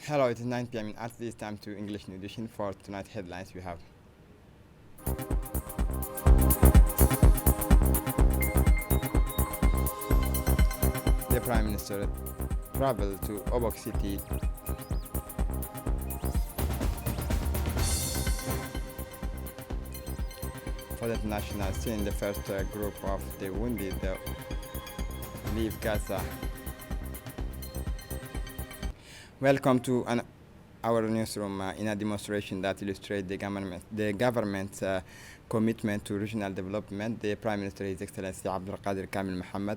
Hello, it is 9 p.m. at this time to English New Edition for tonight's headlines we have. The Prime Minister traveled to Obok City for the international scene. The first group of the wounded leave Gaza. Welcome to our newsroom in a demonstration that illustrates the government's commitment to regional development. The Prime Minister, His Excellency Abdul Qadir Kamil Mohammed,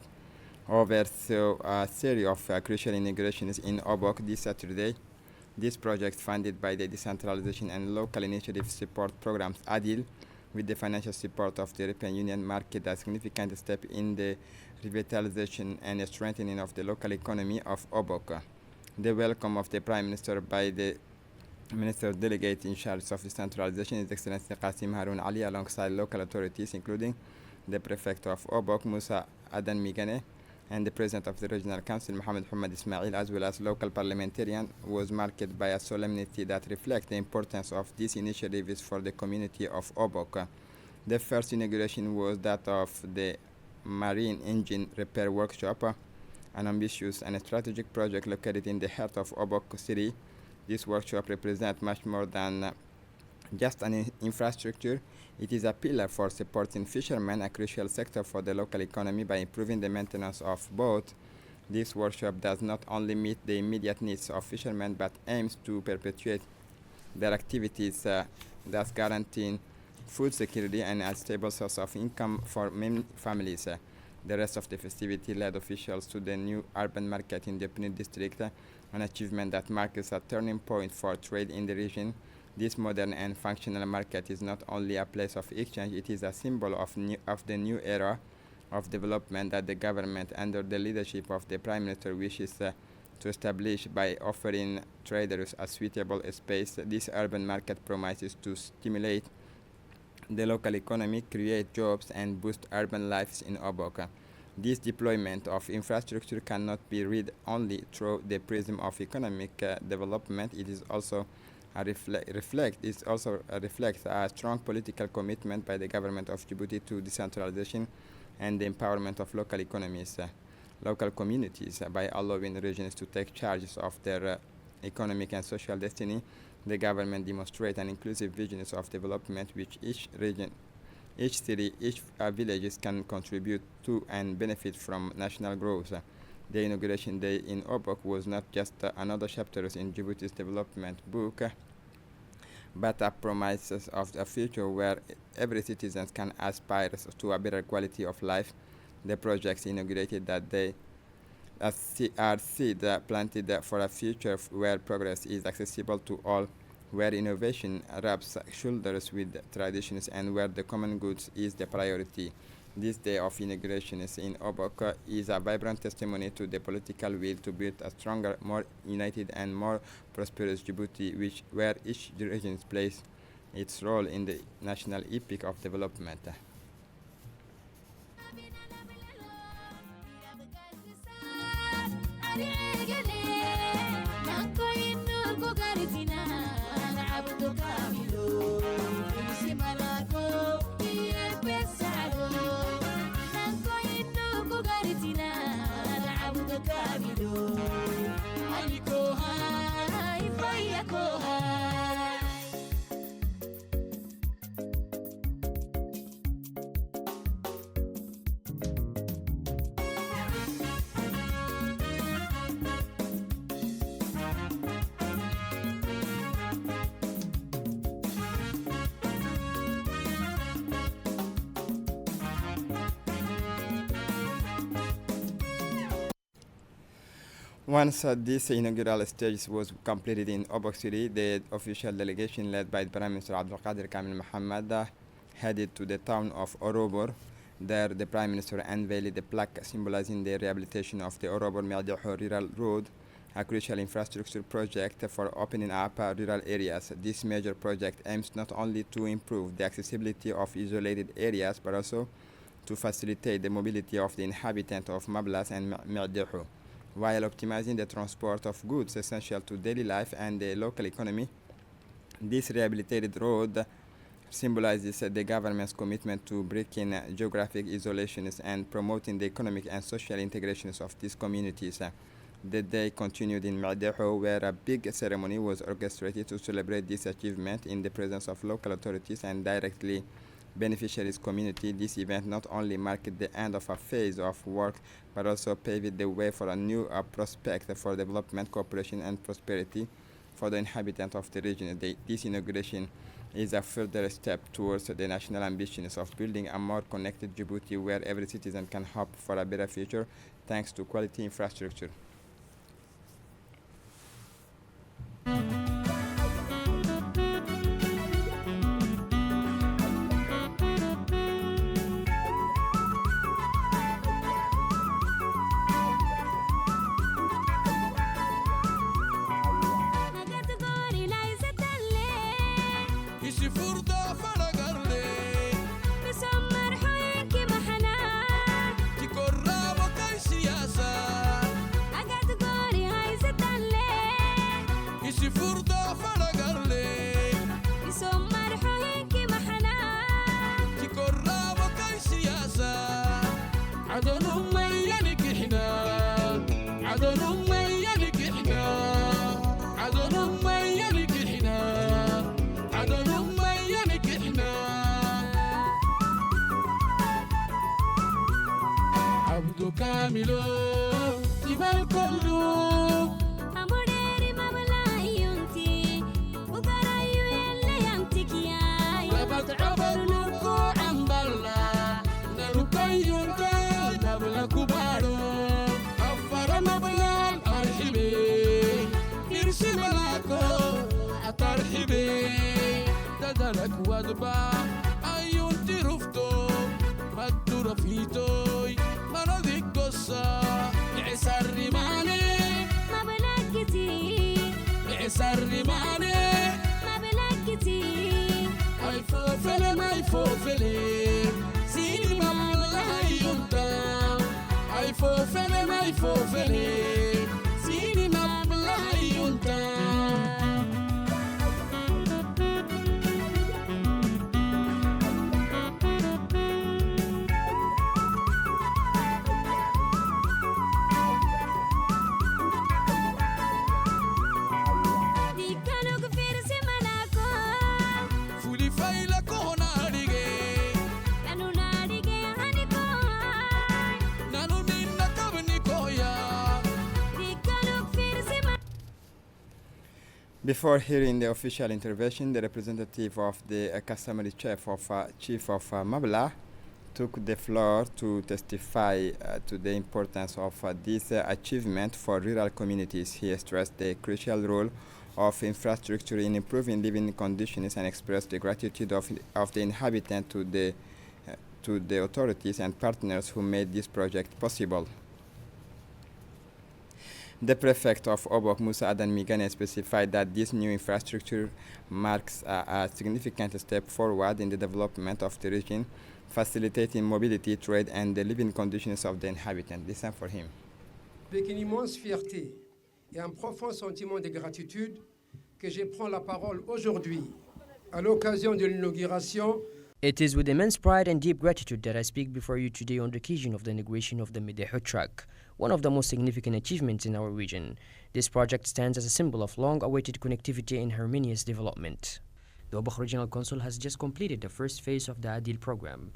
oversaw a series of crucial inaugurations in Obok this Saturday. These projects, funded by the Decentralization and Local Initiative Support Programs ADIL, with the financial support of the European Union, marked a significant step in the revitalization and strengthening of the local economy of Obok. The welcome of the Prime Minister by the Minister Delegate in charge of decentralization, His Excellency Qasim Haroun Ali, alongside local authorities, including the Prefect of Obok, Musa Adan Migane, and the President of the Regional Council, Mohamed Hamad Ismail, as well as local parliamentarians, was marked by a solemnity that reflects the importance of these initiatives for the community of Obok. The first inauguration was that of the Marine Engine Repair Workshop, an ambitious and strategic project located in the heart of Obok City. This workshop represents much more than just an infrastructure. It is a pillar for supporting fishermen, a crucial sector for the local economy, by improving the maintenance of boats. This workshop does not only meet the immediate needs of fishermen, but aims to perpetuate their activities, thus guaranteeing food security and a stable source of income for many families. The rest of the festivity led officials to the new urban market in the Pune district, an achievement that marks a turning point for trade in the region. This modern and functional market is not only a place of exchange, it is a symbol of the new era of development that the government, under the leadership of the Prime Minister, wishes to establish by offering traders a suitable space. This urban market promises to stimulate the local economy, create jobs, and boost urban lives in Obok. This deployment of infrastructure cannot be read only through the prism of economic development. It is also reflects a strong political commitment by the government of Djibouti to decentralization and the empowerment of local economies, local communities, by allowing regions to take charge of their economic and social destiny. The government demonstrates an inclusive vision of development, which each region, each city, each villages can contribute to and benefit from national growth. The inauguration day in Obok was not just another chapter in Djibouti's development book, but a promise of a future where every citizen can aspire to a better quality of life. The projects inaugurated that day are seeds planted for a future where progress is accessible to all, where innovation rubs shoulders with traditions, and where the common goods is the priority. This day of inauguration in Obok is a vibrant testimony to the political will to build a stronger, more united, and more prosperous Djibouti, where each region plays its role in the national epic of development. Once this inaugural stage was completed in Obok City, the official delegation led by Prime Minister Abdul Qadir Kamil Mohammed headed to the town of Orobor. There, the Prime Minister unveiled the plaque symbolizing the rehabilitation of the Orobor-Miadeho Rural Road, a crucial infrastructure project for opening up rural areas. This major project aims not only to improve the accessibility of isolated areas, but also to facilitate the mobility of the inhabitants of Mablas and Miadeho. while optimizing the transport of goods essential to daily life and the local economy. This rehabilitated road symbolizes the government's commitment to breaking geographic isolations and promoting the economic and social integrations of these communities. The day continued in Ma'deho, where a big ceremony was orchestrated to celebrate this achievement in the presence of local authorities and directly beneficiaries community. This event not only marked the end of a phase of work, but also paved the way for a new prospect for development, cooperation, and prosperity for the inhabitants of the region. This inauguration is a further step towards the national ambitions of building a more connected Djibouti where every citizen can hope for a better future thanks to quality infrastructure. كاملو تبال كلو أموري مبلا ينتي وقرايو يلي ينتك ياي لبت عبر نكو عمبلا نركي ينتي نبلا كبارو أفر مبلا أرحبي نرسي ملاكو أترحبي تدرك ودبا أيون ترفتو مدو رفيتوي مرضي قصة عسى الرماني ما بلاك كتير عسى الرماني ما بلاك كتير أي فوفلي ما يفوفلي سيدي ما الله ينتا أي فوفلي ما يفوفلي سيدي ما الله ينتا Before hearing the official intervention, the representative of the customary chief of Mabla took the floor to testify to the importance of this achievement for rural communities. He stressed the crucial role of infrastructure in improving living conditions and expressed the gratitude of the inhabitants to the authorities and partners who made this project possible. The prefect of Obok, Musa Adan Migane, specified that this new infrastructure marks a significant step forward in the development of the region, facilitating mobility, trade, and the living conditions of the inhabitants. Listen for him. Avec une immense fierté et un profond sentiment de gratitude que je prends la parole aujourd'hui à l'occasion de l'inauguration. It is with immense pride and deep gratitude that I speak before you today on the occasion of the inauguration of the Ma'deho track, one of the most significant achievements in our region. This project stands as a symbol of long-awaited connectivity and harmonious development. The Obok Regional Council has just completed the first phase of the Adil program.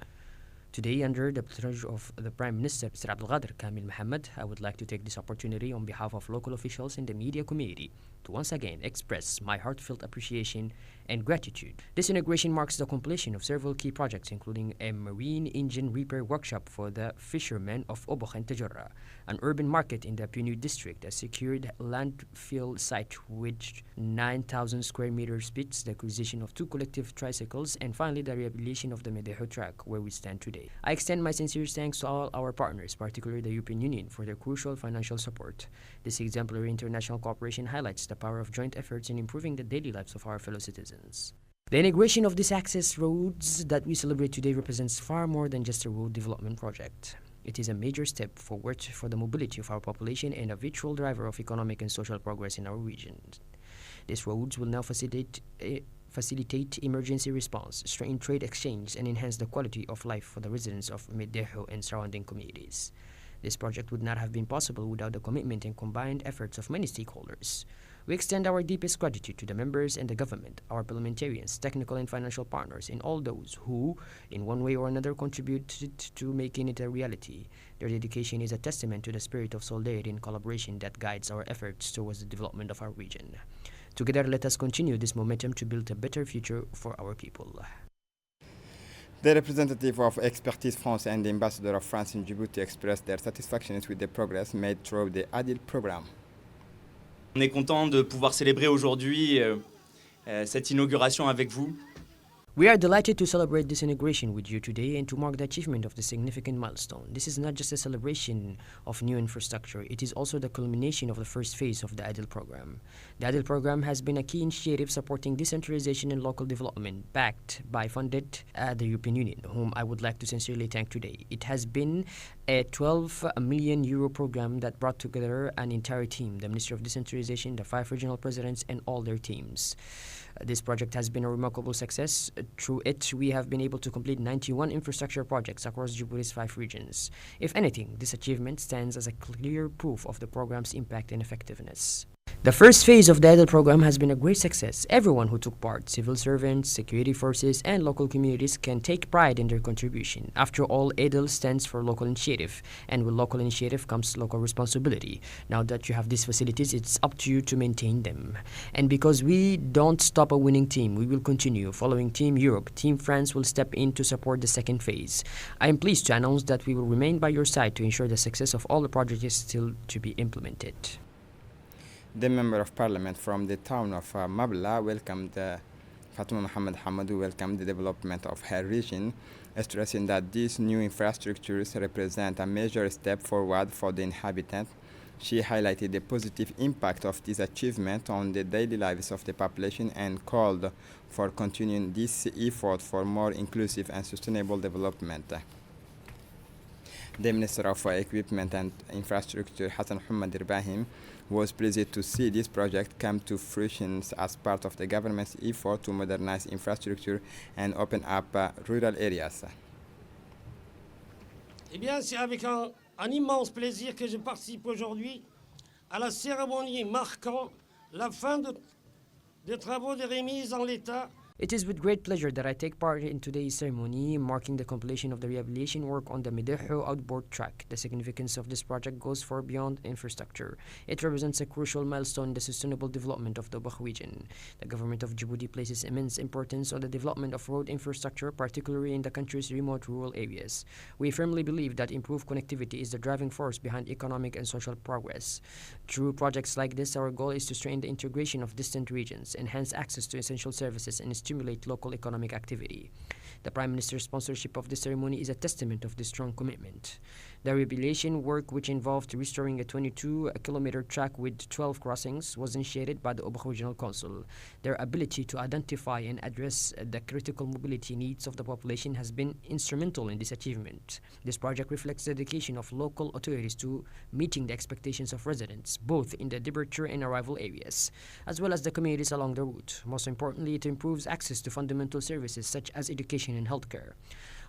Today, under the patronage of the Prime Minister, Mr. Abdelkader Kamil Mohammed, I would like to take this opportunity on behalf of local officials and the media community to once again express my heartfelt appreciation and gratitude. This inauguration marks the completion of several key projects, including a marine engine repair workshop for the fishermen of Obok and Tajorra, an urban market in the Pinu district, a secured landfill site which 9,000 square meters space, the acquisition of 2 collective tricycles, and finally the rehabilitation of the Ma'deho track where we stand today. I extend my sincere thanks to all our partners, particularly the European Union, for their crucial financial support. This exemplary international cooperation highlights the power of joint efforts in improving the daily lives of our fellow citizens. The inauguration of these access roads that we celebrate today represents far more than just a road development project. It is a major step forward for the mobility of our population and a virtual driver of economic and social progress in our region. These roads will now facilitate emergency response, strengthen trade exchange, and enhance the quality of life for the residents of Mideho and surrounding communities. This project would not have been possible without the commitment and combined efforts of many stakeholders. We extend our deepest gratitude to the members and the government, our parliamentarians, technical and financial partners, and all those who, in one way or another, contributed to making it a reality. Their dedication is a testament to the spirit of solidarity and collaboration that guides our efforts towards the development of our region. Together, let us continue this momentum to build a better future for our people. The representative of Expertise France and the ambassador of France in Djibouti expressed their satisfaction with the progress made through the ADIL program. On est content de pouvoir célébrer aujourd'hui cette inauguration avec vous. We are delighted to celebrate this inauguration with you today and to mark the achievement of the significant milestone. This is not just a celebration of new infrastructure, it is also the culmination of the first phase of the ADIL program. The ADIL program has been a key initiative supporting decentralization and local development, backed by funded the European Union, whom I would like to sincerely thank today. It has been a 12 million euro program that brought together an entire team, the Ministry of Decentralization, the 5 regional presidents, and all their teams. This project has been a remarkable success. Through it, we have been able to complete 91 infrastructure projects across Djibouti's 5 regions. If anything, this achievement stands as a clear proof of the program's impact and effectiveness. The first phase of the ADIL program has been a great success. Everyone who took part, civil servants, security forces, and local communities can take pride in their contribution. After all, ADIL stands for local initiative, and with local initiative comes local responsibility. Now that you have these facilities, it's up to you to maintain them. And because we don't stop a winning team, we will continue. Following Team Europe, Team France will step in to support the second phase. I am pleased to announce that we will remain by your side to ensure the success of all the projects still to be implemented. The Member of Parliament from the town of Mabla welcomed Fatuma Mohamed Hamadou welcomed the development of her region, stressing that these new infrastructures represent a major step forward for the inhabitants. She highlighted the positive impact of this achievement on the daily lives of the population and called for continuing this effort for more inclusive and sustainable development. The Minister of Equipment and Infrastructure, Hassan Hamad Ibrahim, was pleased to see this project come to fruition as part of the government's effort to modernize infrastructure and open up rural areas. Eh bien, c'est avec un immense plaisir que je participe aujourd'hui à la cérémonie marquant la fin des travaux de remise en l'état. It is with great pleasure that I take part in today's ceremony marking the completion of the rehabilitation work on the Mideho outboard track. The significance of this project goes far beyond infrastructure. It represents a crucial milestone in the sustainable development of the Obakh region. The government of Djibouti places immense importance on the development of road infrastructure, particularly in the country's remote rural areas. We firmly believe that improved connectivity is the driving force behind economic and social progress. Through projects like this, our goal is to strengthen the integration of distant regions, enhance access to essential services, and stimulate local economic activity. The Prime Minister's sponsorship of this ceremony is a testament of this strong commitment. The rehabilitation work, which involved restoring a 22-kilometer track with 12 crossings, was initiated by the Obakh Regional Council. Their ability to identify and address the critical mobility needs of the population has been instrumental in this achievement. This project reflects the dedication of local authorities to meeting the expectations of residents, both in the departure and arrival areas, as well as the communities along the route. Most importantly, it improves access to fundamental services such as education and healthcare.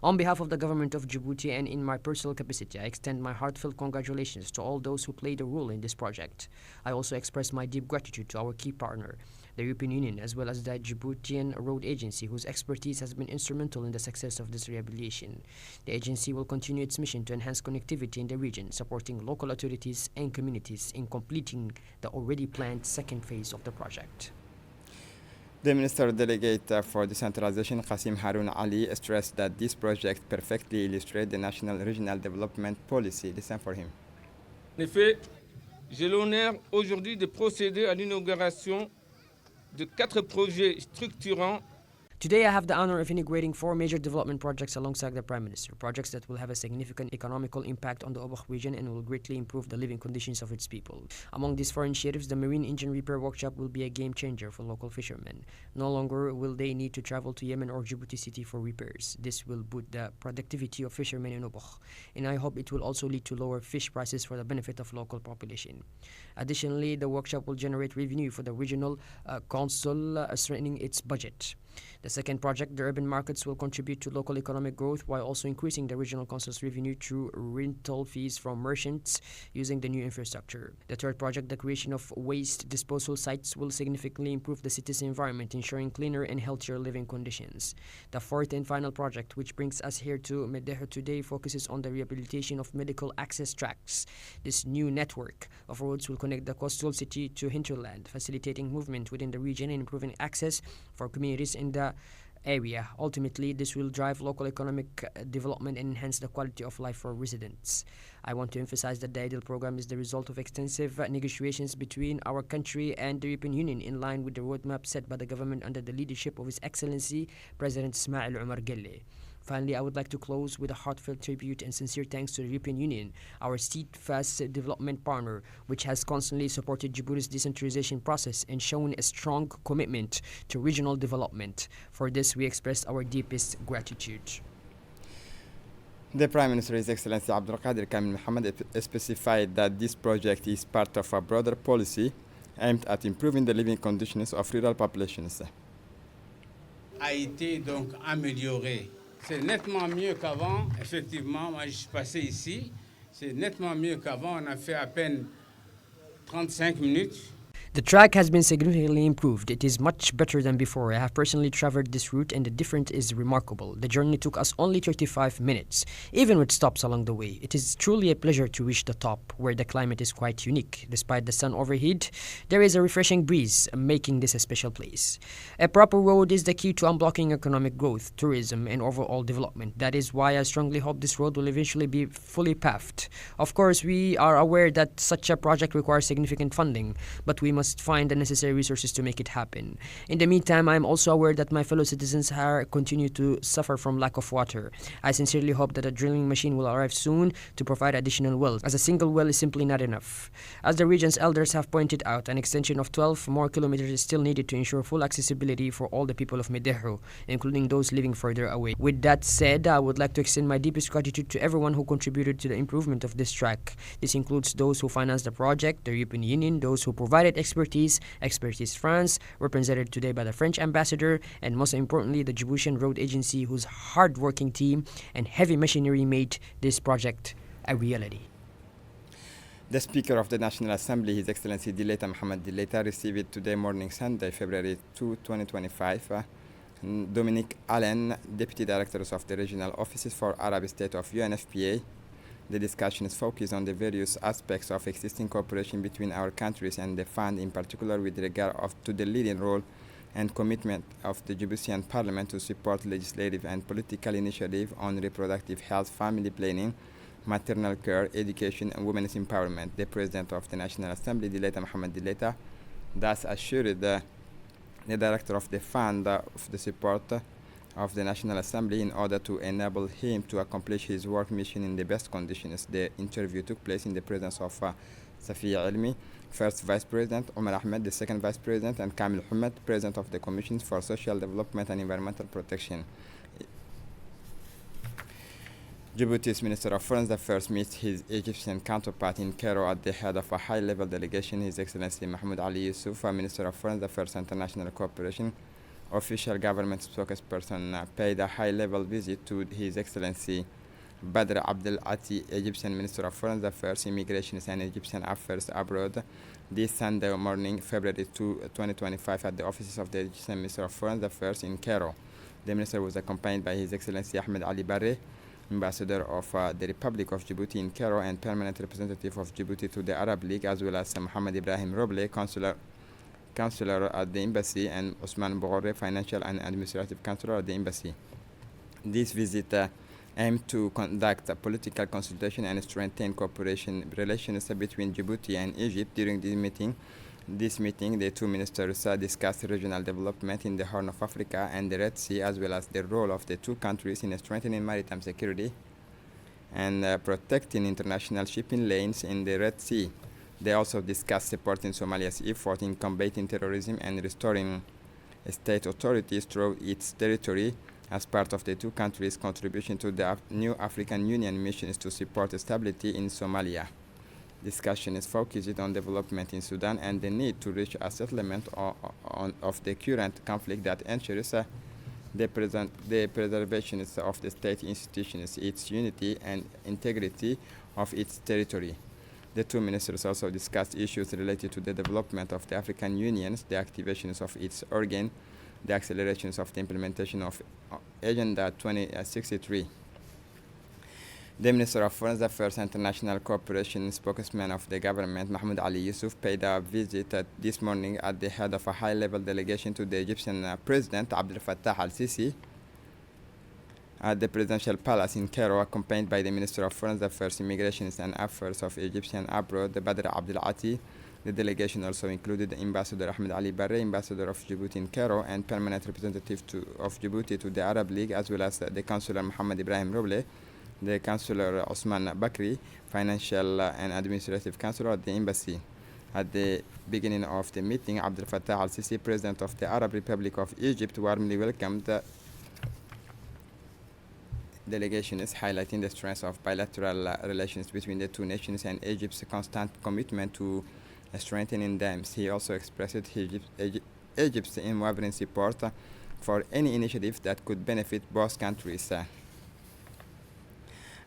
On behalf of the government of Djibouti and in my personal capacity, I extend my heartfelt congratulations to all those who played a role in this project. I also express my deep gratitude to our key partner, the European Union, as well as the Djiboutian Road Agency, whose expertise has been instrumental in the success of this rehabilitation. The agency will continue its mission to enhance connectivity in the region, supporting local authorities and communities in completing the already planned second phase of the project. The Minister Delegate for Decentralization, Qasim Haroun Ali, stressed that this project perfectly illustrates the National Regional Development Policy. Listen for him. En effet, j'ai l'honneur aujourd'hui de procéder à l'inauguration de 4 projets structurants. Today I have the honor of integrating 4 major development projects alongside the Prime Minister, projects that will have a significant economical impact on the Obakh region and will greatly improve the living conditions of its people. Among these 4 initiatives, the Marine Engine Repair Workshop will be a game changer for local fishermen. No longer will they need to travel to Yemen or Djibouti City for repairs. This will boost the productivity of fishermen in Obakh, and I hope it will also lead to lower fish prices for the benefit of local population. Additionally, the workshop will generate revenue for the regional council, strengthening its budget. The second project, the urban markets, will contribute to local economic growth while also increasing the regional council's revenue through rental fees from merchants using the new infrastructure. The third project, the creation of waste disposal sites, will significantly improve the city's environment, ensuring cleaner and healthier living conditions. The fourth and final project, which brings us here to Meddeho today, focuses on the rehabilitation of medical access tracks. This new network of roads will connect the coastal city to hinterland, facilitating movement within the region and improving access for communities in the area. Ultimately, this will drive local economic development and enhance the quality of life for residents. I want to emphasize that the IDEAL program is the result of extensive negotiations between our country and the European Union in line with the roadmap set by the government under the leadership of His Excellency President Ismail Omar Guelleh. Finally, I would like to close with a heartfelt tribute and sincere thanks to the European Union, our steadfast development partner, which has constantly supported Djibouti's decentralization process and shown a strong commitment to regional development. For this, we express our deepest gratitude. The Prime Minister, His Excellency Abdul Qadir Kamil Mohammed, specified that this project is part of a broader policy aimed at improving the living conditions of rural populations. A été donc amélioré. C'est nettement mieux qu'avant. Effectivement, moi je suis passé ici. C'est nettement mieux qu'avant. On a fait à peine 35 minutes. The track has been significantly improved. It is much better than before. I have personally traveled this route and the difference is remarkable. The journey took us only 35 minutes, even with stops along the way. It is truly a pleasure to reach the top, where the climate is quite unique. Despite the sun overheat, there is a refreshing breeze, making this a special place. A proper road is the key to unblocking economic growth, tourism, and overall development. That is why I strongly hope this road will eventually be fully paved. Of course, we are aware that such a project requires significant funding, but we must find the necessary resources to make it happen. In the meantime, I am also aware that my fellow citizens continue to suffer from lack of water. I sincerely hope that a drilling machine will arrive soon to provide additional wells, as a single well is simply not enough. As the region's elders have pointed out, an extension of 12 more kilometers is still needed to ensure full accessibility for all the people of Meddeho, including those living further away. With that said, I would like to extend my deepest gratitude to everyone who contributed to the improvement of this track. This includes those who financed the project, the European Union, those who provided Expertise France, represented today by the French ambassador, and most importantly, the Djiboutian Road Agency, whose hard-working team and heavy machinery made this project a reality. The Speaker of the National Assembly, His Excellency Dileita Mohammed Dileita, received today morning, Sunday, February 2, 2025, Dominique Allen, Deputy Directors of the Regional Offices for Arab State of UNFPA. The discussion is focused on the various aspects of existing cooperation between our countries and the fund, in particular with regard to the leading role and commitment of the Djiboutian Parliament to support legislative and political initiatives on reproductive health, family planning, maternal care, education, and women's empowerment. The President of the National Assembly, Dileita Mohammed Dileita, thus assured the Director of the Fund of the support of the National Assembly in order to enable him to accomplish his work mission in the best conditions. The interview took place in the presence of Safiya Ilmi, First Vice President, Omar Ahmed, the Second Vice President, and Kamil Hamad, President of the Commission for Social Development and Environmental Protection. Djibouti's Minister of Foreign Affairs meets his Egyptian counterpart in Cairo at the head of a high-level delegation. His Excellency Mahmoud Ali Yusuf, Minister of Foreign Affairs and International Cooperation, official government spokesperson, paid a high-level visit to His Excellency Badr Abdel Ati, Egyptian Minister of Foreign Affairs, Immigration and Egyptian Affairs Abroad, this Sunday morning, February 2, 2025, at the offices of the Egyptian Minister of Foreign Affairs in Cairo. The minister was accompanied by His Excellency Ahmed Ali Barre, Ambassador of the Republic of Djibouti in Cairo and permanent representative of Djibouti to the Arab League, as well as Mohammed Ibrahim Roble, Counselor at the Embassy, and Osman Boghore, Financial and Administrative Counselor at the Embassy. This visit aimed to conduct a political consultation and strengthen cooperation relations between Djibouti and Egypt. During this meeting, This meeting, the two ministers discussed regional development in the Horn of Africa and the Red Sea, as well as the role of the two countries in strengthening maritime security and protecting international shipping lanes in the Red Sea. They also discussed supporting Somalia's effort in combating terrorism and restoring state authorities through its territory as part of the two countries' contribution to the new African Union missions to support stability in Somalia. Discussion is focused on development in Sudan and the need to reach a settlement of the current conflict that ensures the preservation of the state institutions, its unity and integrity of its territory. The two ministers also discussed issues related to the development of the African Union, the activations of its organ, the accelerations of the implementation of Agenda 2063. The Minister of Foreign Affairs and International Cooperation spokesman of the government, Mahmoud Ali Yusuf, paid a visit this morning at the head of a high-level delegation to the Egyptian President Abdel Fattah al-Sisi at the presidential palace in Cairo, accompanied by the Minister of Foreign Affairs, Immigration and Affairs of Egyptian abroad, Badr Abdel Ati. The delegation also included Ambassador Ahmed Ali Barre, Ambassador of Djibouti in Cairo, and permanent representative of Djibouti to the Arab League, as well as the Councillor Mohammed Ibrahim Roble, the Councillor Osman Bakri, Financial and Administrative Councillor at the Embassy. At the beginning of the meeting, Abdel Fattah al-Sisi, President of the Arab Republic of Egypt, warmly welcomed the delegation, is highlighting the strength of bilateral relations between the two nations and Egypt's constant commitment to strengthening them. He also expressed Egypt's unwavering support for any initiative that could benefit both countries.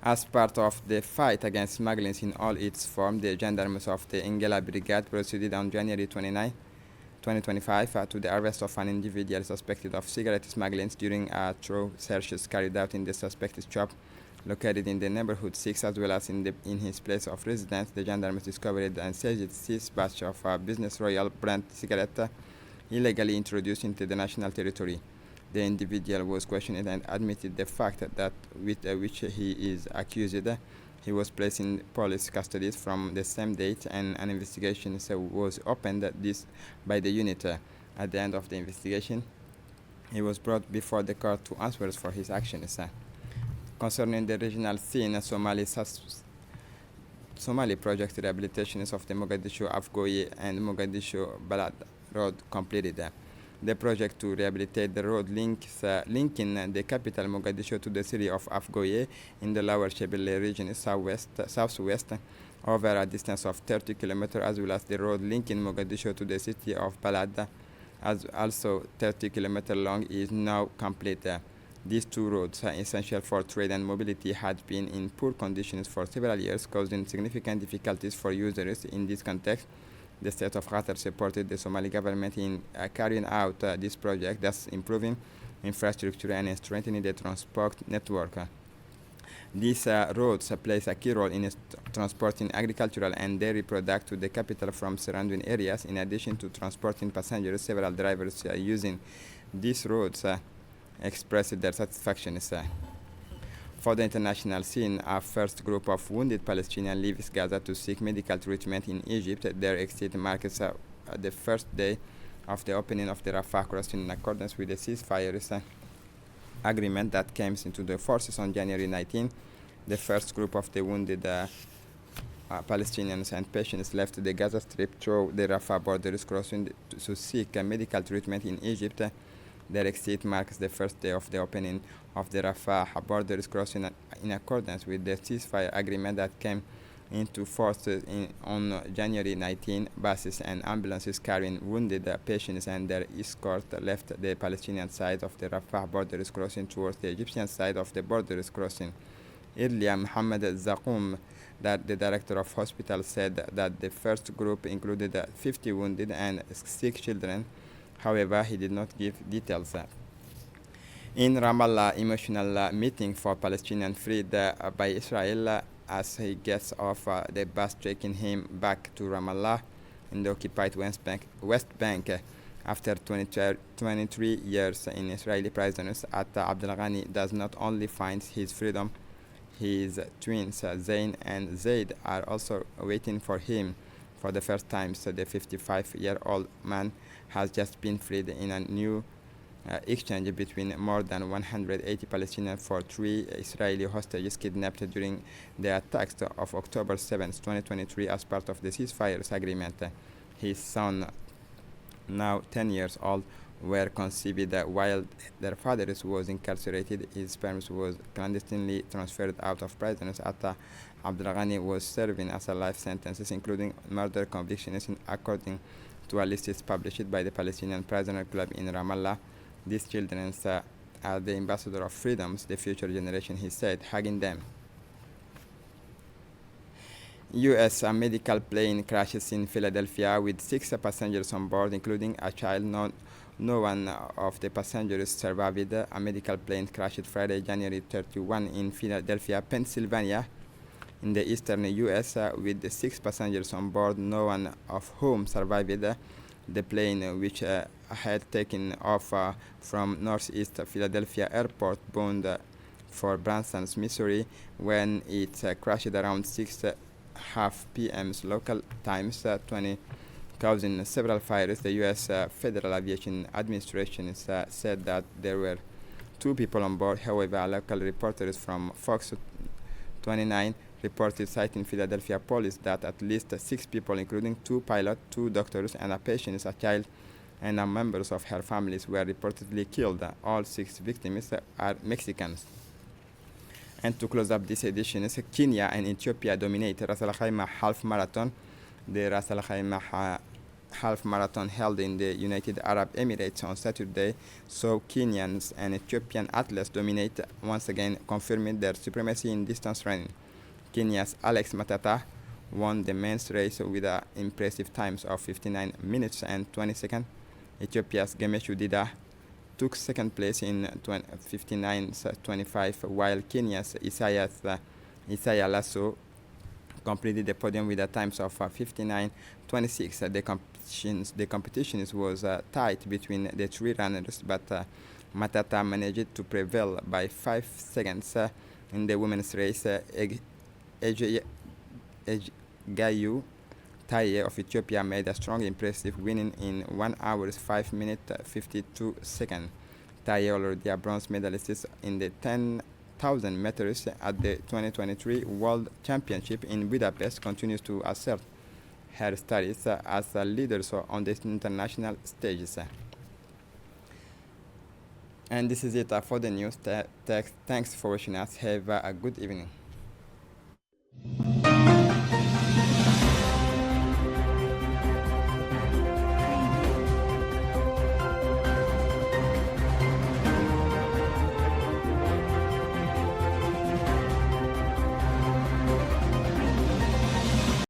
As part of the fight against smuggling in all its forms, the gendarmes of the Ingela Brigade proceeded on January 29, 2025 to the arrest of an individual suspected of cigarette smuggling during a thorough searches carried out in the suspect's shop located in the neighborhood 6, as well as in his place of residence. The gendarmes discovered and seized 6 batches of Business Royal brand cigarette illegally introduced into the national territory. The individual was questioned and admitted the fact that with which he is accused. He was placed in police custody from the same date, and an investigation was opened by the unit. At the end of the investigation, he was brought before the court to answer for his actions. Concerning the regional scene, Somali project rehabilitations of the Mogadishu Afgoye and Mogadishu Balad road completed. The project to rehabilitate the road linking the capital Mogadishu to the city of Afgoye in the Lower Shabelle region southwest over a distance of 30 kilometers, as well as the road linking Mogadishu to the city of Balad, as also 30 kilometers long, is now complete. These two roads, essential for trade and mobility, had been in poor conditions for several years, causing significant difficulties for users. In this context, the state of Qatar supported the Somali government in carrying out this project, thus improving infrastructure and strengthening the transport network. These roads play a key role in transporting agricultural and dairy products to the capital from surrounding areas. In addition to transporting passengers, several drivers using these roads expressed their satisfaction. For the international scene, a first group of wounded Palestinians leaves Gaza to seek medical treatment in Egypt. Their exit marks the first day of the opening of the Rafah crossing in accordance with the ceasefire agreement that came into the forces on January 19. The first group of the wounded Palestinians and patients left the Gaza Strip through the Rafah borders crossing to seek medical treatment in Egypt. Their exit marks the first day of the opening of the Rafah borders crossing in accordance with the ceasefire agreement that came into force on January 19. Buses and ambulances carrying wounded patients and their escort left the Palestinian side of the Rafah borders crossing towards the Egyptian side of the borders crossing. Earlier, Mohammed Zaqoum, the director of hospital, said that the first group included 50 wounded and 6 children. However, he did not give details. In Ramallah, emotional meeting for Palestinians freed by Israel as he gets off the bus taking him back to Ramallah in the occupied West Bank. After 23 years in Israeli prisons, Atta Abdel Ghani does not only find his freedom, his twins Zain and Zaid are also waiting for him. For the first time, so the 55-year-old man has just been freed in a new exchange between more than 180 Palestinians for 3 Israeli hostages kidnapped during the attacks of October 7, 2023, as part of the ceasefire agreement. His son, now 10 years old, were conceived while their father was incarcerated. His sperm was clandestinely transferred out of prisons after Abdel Ghani was serving as a life sentences, including murder convictions, according to a list published by the Palestinian Prisoner Club in Ramallah. These children are the ambassador of freedoms, the future generation, he said, hugging them. U.S. medical plane crashes in Philadelphia with 6 passengers on board, including a child. No one of the passengers survived. A medical plane crashed Friday, January 31 in Philadelphia, Pennsylvania, in the eastern U.S. With 6 passengers on board, no one of whom survived. The plane, which had taken off from northeast Philadelphia Airport, bound for Branson, Missouri, when it crashed around 6:30 p.m. local times, 20 causing several fires. The U.S. Federal Aviation Administration said that there were 2 people on board. However, local reporters from Fox 29 reported, citing Philadelphia police, that at least 6 people, including 2 pilots, 2 doctors, and a patient, a child, and members of her families, were reportedly killed. All 6 victims are Mexicans. And to close up this edition, Kenya and Ethiopia dominate Ras Al Khaimah half marathon. The Ras Al Khaimah half marathon held in the United Arab Emirates on Saturday saw Kenyans and Ethiopian athletes dominate, once again confirming their supremacy in distance running. Kenya's Alex Matata won the men's race with impressive times of 59 minutes and 20 seconds. Ethiopia's Gemeshu Dida took second place in 59:25, while Kenya's Isaiah Lasso completed the podium with the times of 59:26. The competition was tight between the 3 runners, but Matata managed to prevail by 5 seconds. In the women's race, Gayu Taye of Ethiopia made a strong, impressive winning in 1 hour 5 minutes 52 seconds. Taye, already a bronze medalist in the 10,000 meters at the 2023 World Championship in Budapest, continues to assert her status as a leader on the international stages. And this is it for the news. Thanks for watching us. Have a good evening.